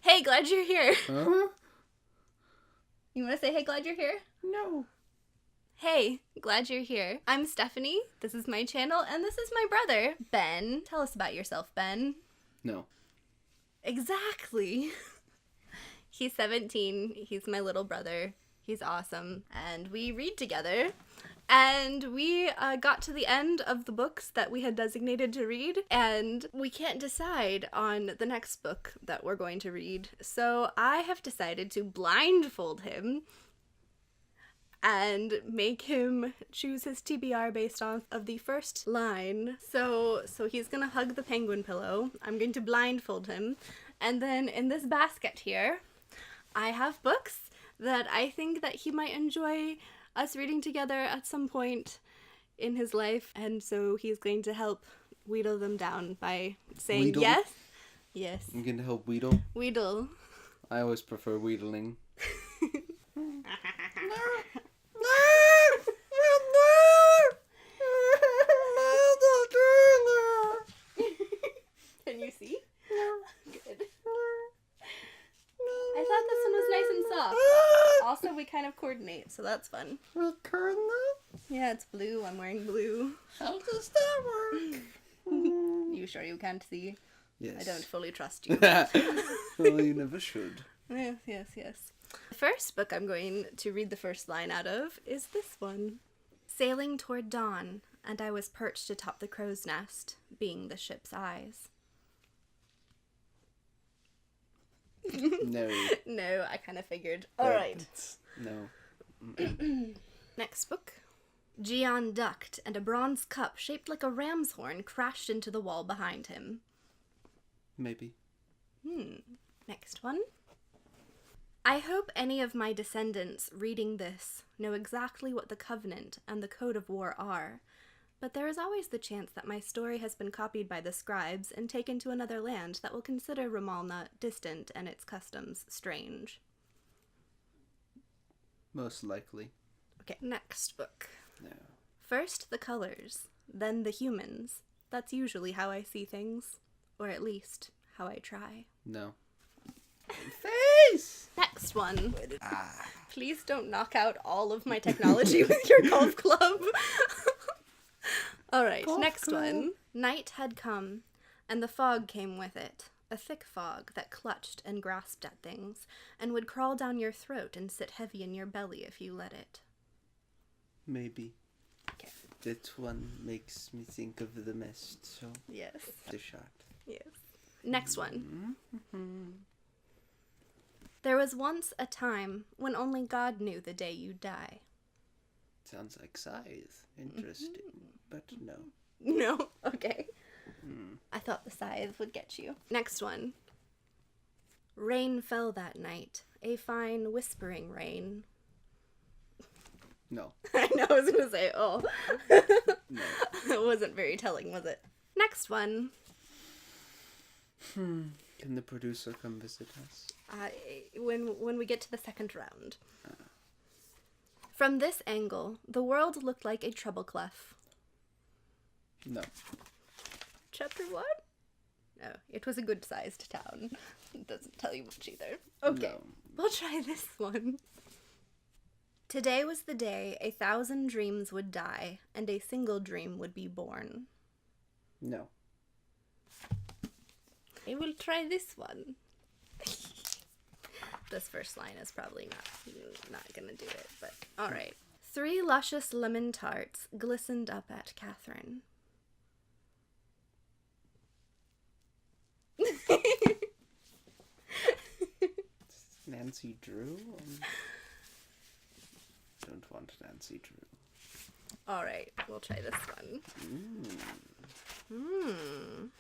Hey, glad you're here. Huh? You want to say, hey, glad you're here? No. Hey, glad you're here. I'm Stephanie. This is my channel, and this is my brother, Ben. Tell us about yourself, Ben. No. Exactly. He's 17. He's my little brother. He's awesome. And we read together. And we got to the end of the books that we had designated to read, and we can't decide on the next book that we're going to read. So I have decided to blindfold him and make him choose his TBR based off of the first line. So he's gonna hug the penguin pillow. I'm going to blindfold him. And then in this basket here, I have books that I think that he might enjoy us reading together at some point in his life, and so he's going to help wheedle them down by saying Wheedle? yes. Yes. I'm going to help wheedle. Wheedle. I always prefer wheedling. Can you see? Good. I thought this one was nice and soft. Also, we kind of coordinate, so that's fun. Yeah, it's blue. I'm wearing blue. How does that work? You sure you can't see? Yes. I don't fully trust you. Well, you never should. Yes. The first book I'm going to read the first line out of is this one. Sailing toward dawn, and I was perched atop the crow's nest, being the ship's eyes. No. No, I kind of figured. Alright. No. Next book. Gian ducked, and a bronze cup shaped like a ram's horn crashed into the wall behind him. Maybe. Next one. I hope any of my descendants reading this know exactly what the Covenant and the Code of War are, but there is always the chance that my story has been copied by the scribes and taken to another land that will consider Ramalna distant and its customs strange. Most likely. Okay, next book. No. First the colors, then the humans. That's usually how I see things, or at least how I try. No. Face! Next one. Please don't knock out all of my technology with your golf club. Alright, next one. Night had come, and the fog came with it. A thick fog that clutched and grasped at things, and would crawl down your throat and sit heavy in your belly if you let it. Maybe. Okay. That one makes me think of the mist, so... Yes. The shot. Yes. Next one. There was once a time when only God knew the day you'd die. Sounds like Scythe. Interesting. But no. No? Okay. I thought the Scythe would get you. Next one. Rain fell that night. A fine whispering rain. No. I know, I was gonna say, oh. No. It wasn't very telling, was it? Next one. Can the producer come visit us? When we get to the second round. From this angle, the world looked like a treble clef. No. Chapter 1? No, it was a good-sized town. It doesn't tell you much either. Okay, No. we'll try this one. Today was the day 1,000 dreams would die, and a single dream would be born. No. I will try this one. This first line is probably not gonna do it, but alright. 3 luscious lemon tarts glistened up at Catherine. Nancy Drew? Don't want Nancy Drew. Alright, we'll try this one.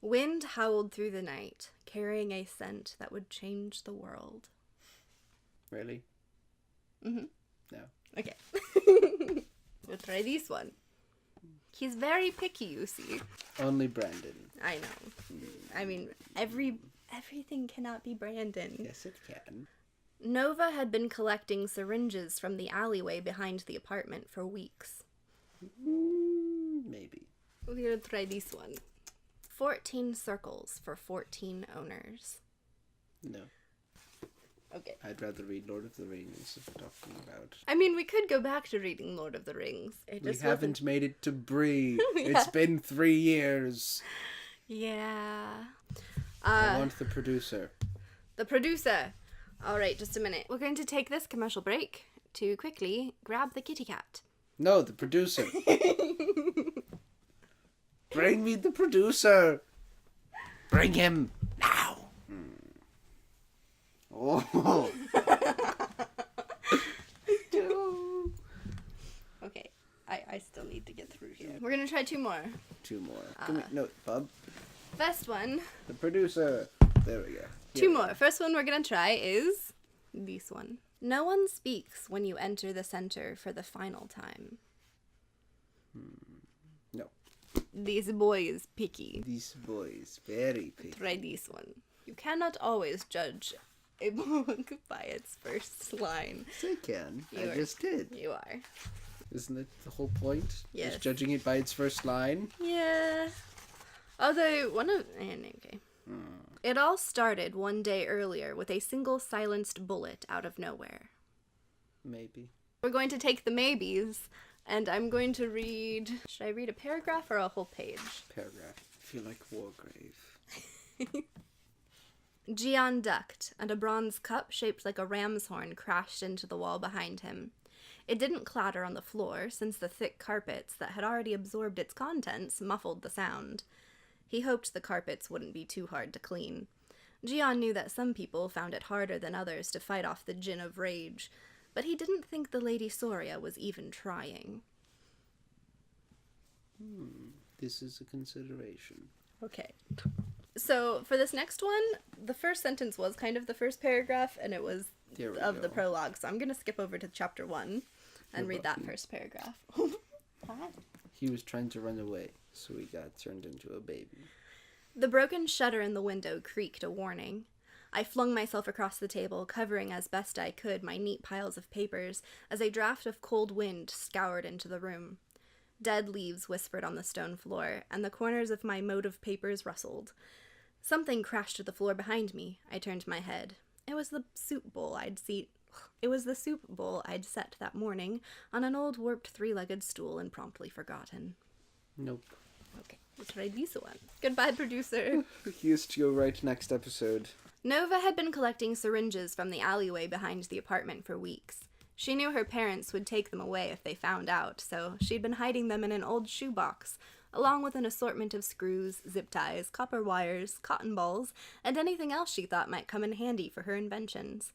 Wind howled through the night, carrying a scent that would change the world. Really? Mm-hmm. No. Okay. We'll try this one. He's very picky, you see. Only Brandon. I know. I mean, everything cannot be Brandon. Yes, it can. Nova had been collecting syringes from the alleyway behind the apartment for weeks. Maybe. We're gonna try this one. 14 circles for 14 owners. No. Okay. I'd rather read Lord of the Rings if we're talking about... I mean, we could go back to reading Lord of the Rings. We haven't made it to Bree. Yeah. It's been 3 years. Yeah. I want the producer. The producer. All right, just a minute. We're going to take this commercial break to quickly grab the kitty cat. No, the producer. Bring me the producer. Bring him now. Oh. Okay, I still need to get through here. We're gonna try 2 more. 2 more. Give me, no, Bob. First one. The producer. There we go. 2 more. First one we're gonna try is this one. No one speaks when you enter the center for the final time. No. This boy is picky. This boy is very picky. Try this one. You cannot always judge a book by its first line. Yes, I can. I just did. You are. Isn't it the whole point? Yes. Just judging it by its first line? Yeah. Although, okay. It all started one day earlier with a single silenced bullet out of nowhere. Maybe. We're going to take the maybes, and I'm going to read... Should I read a paragraph or a whole page? Paragraph. I feel like Wargrave. Gian ducked, and a bronze cup shaped like a ram's horn crashed into the wall behind him. It didn't clatter on the floor, since the thick carpets that had already absorbed its contents muffled the sound. He hoped the carpets wouldn't be too hard to clean. Gian knew that some people found it harder than others to fight off the djinn of rage, but he didn't think the Lady Soria was even trying. This is a consideration. Okay. So, for this next one, the first sentence was kind of the first paragraph, and it was of the prologue, so I'm going to skip over to chapter 1 and read that first paragraph. He was trying to run away, so he got turned into a baby. The broken shutter in the window creaked a warning. I flung myself across the table, covering as best I could my neat piles of papers, as a draft of cold wind scoured into the room. Dead leaves whispered on the stone floor, and the corners of my mote of papers rustled. Something crashed to the floor behind me. I turned my head. It was the soup bowl I'd set that morning on an old warped 3-legged stool and promptly forgotten. Nope. Okay, we'll try this one. Goodbye, producer. He used to go right next episode. Nova had been collecting syringes from the alleyway behind the apartment for weeks. She knew her parents would take them away if they found out, so she'd been hiding them in an old shoebox, along with an assortment of screws, zip ties, copper wires, cotton balls, and anything else she thought might come in handy for her inventions.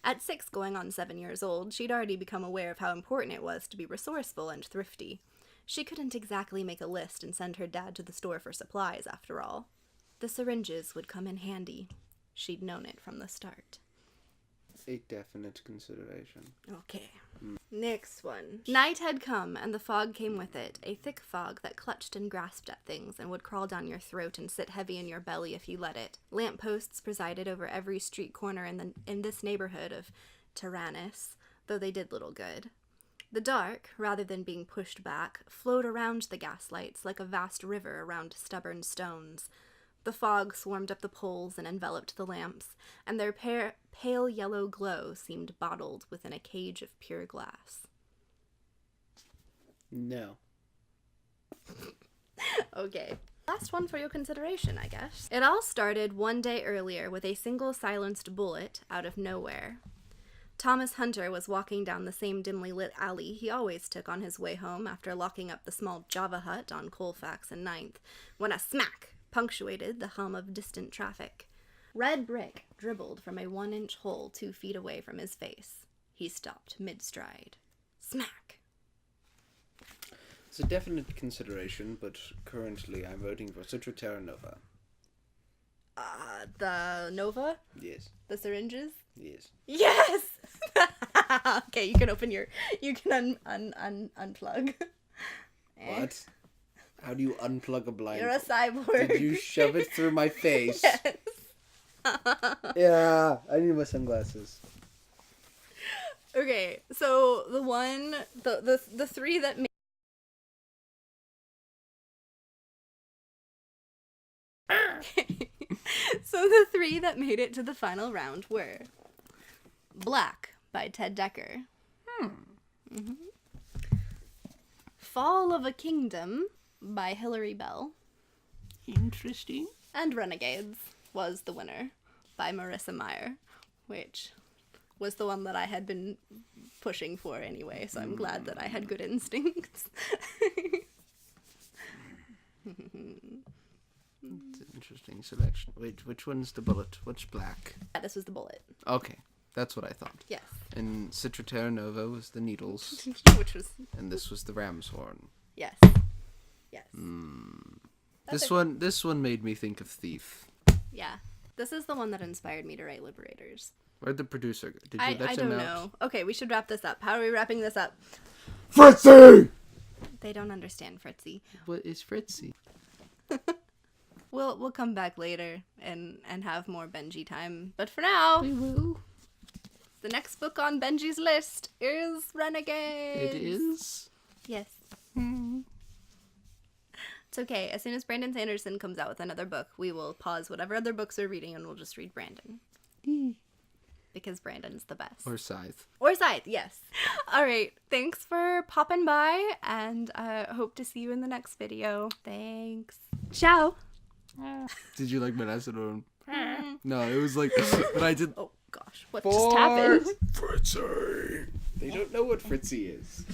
At 6 going on 7 years old, she'd already become aware of how important it was to be resourceful and thrifty. She couldn't exactly make a list and send her dad to the store for supplies, after all. The syringes would come in handy. She'd known it from the start. A definite consideration. Okay. Next one. Night had come, and the fog came with it, a thick fog that clutched and grasped at things and would crawl down your throat and sit heavy in your belly if you let it. Lampposts presided over every street corner in this neighborhood of Tyrannus, though they did little good. The dark, rather than being pushed back, flowed around the gaslights like a vast river around stubborn stones. The fog swarmed up the poles and enveloped the lamps, and their pale yellow glow seemed bottled within a cage of pure glass. No. Okay. Last one for your consideration, I guess. It all started one day earlier with a single silenced bullet out of nowhere. Thomas Hunter was walking down the same dimly lit alley he always took on his way home after locking up the small Java hut on Colfax and 9th, when a smack punctuated the hum of distant traffic. Red brick dribbled from a 1-inch hole 2 feet away from his face. He stopped mid-stride. Smack! It's a definite consideration, but currently I'm voting for Citra Terra Nova. The Nova? Yes. The syringes? Yes. Yes! Okay, you can open your... You can unplug. What? How do you unplug a blindfold? You're a cyborg. Did you shove it through my face? Yes. Yeah, I need my sunglasses. Okay, so the one... The 3 that made... So the three that made it to the final round were Black by Ted Dekker. Mm-hmm. Fall of a Kingdom by Hilary Bell. Interesting. And Renegades was the winner by Marissa Meyer, which was the one that I had been pushing for anyway, so I'm glad that I had good instincts. It's an interesting selection. Wait, which one's the bullet? Which black? Yeah, this was the bullet. Okay, that's what I thought. Yes. And Citra Terra Nova was the needles. Which was... And this was the ram's horn. Yes. Yes. This one made me think of Thief. Yeah. This is the one that inspired me to write Liberators. Where'd the producer go? Did you I let don't him out? know. Okay, we should wrap this up. How are we wrapping this up? Fritzi! They don't understand Fritzi. What is Fritzi? We'll come back later and have more Benji time. But for now, We will. the next book on Benji's list is Renegade. It is? Yes. It's okay. As soon as Brandon Sanderson comes out with another book, we will pause whatever other books we're reading and we'll just read Brandon. Because Brandon's the best. Or Scythe. Or Scythe, yes. All right. Thanks for popping by, and I hope to see you in the next video. Thanks. Ciao. Did you like my last one? No, it was like when I did. Oh, gosh. What just happened? Fritzi! They don't know what Fritzi is.